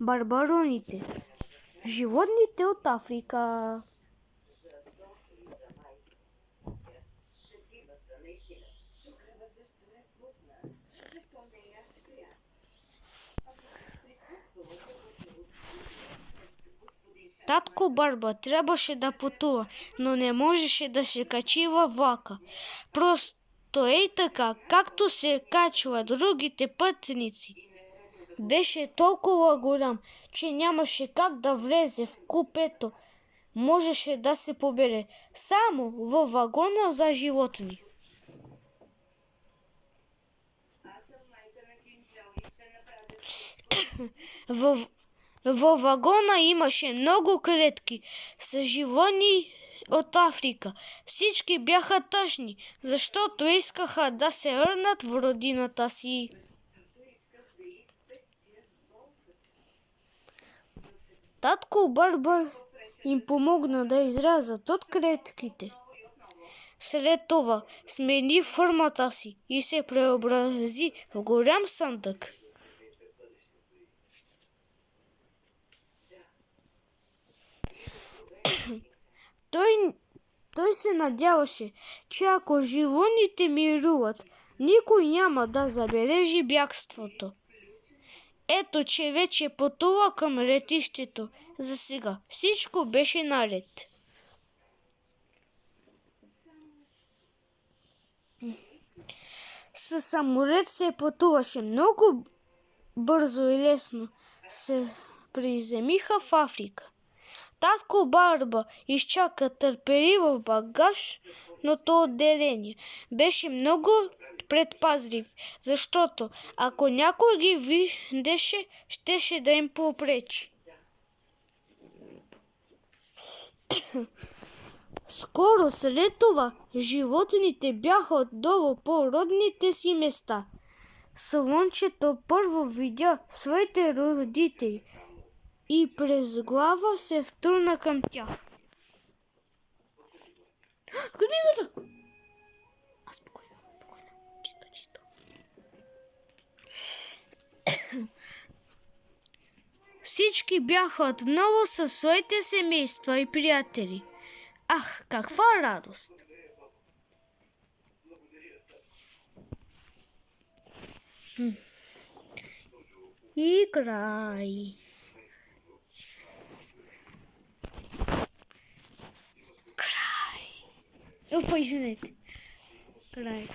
Барбароните. Животните от Африка. Татко Барба трябваше да пътува, но не можеше да се качи във влака. Просто ей така, както се качва другите пътници. Беше толкова голям, че нямаше как да влезе в купето. Можеше да се побере само във вагона за животни. Във вагона имаше много клетки с животни от Африка. Всички бяха тъжни, защото искаха да се върнат в родината си. Татко Барба им помогна да излязат от клетките. След това смени формата си и се преобрази в голям съндък. Той се надяваше, че ако животните мируват, никой няма да забележи бягството. Ето, че вече пътува към летището. За сега всичко беше наред. Със самолет се пътуваше много бързо и лесно. Се приземиха в Африка. Татко Барба изчака търпеливо в багажното отделение. Беше много предпазлив, защото ако някой ги видеше, щеше да им попречи. Скоро след това животните бяха отдолу по родните си места. Слънчето първо видя своите родители и през глава се втурна към тях. Книгата! Спокойно. Чисто. Всички бяха отново със своите семейства и приятели. Ах, каква радост! И край. Опа, извинете. Край.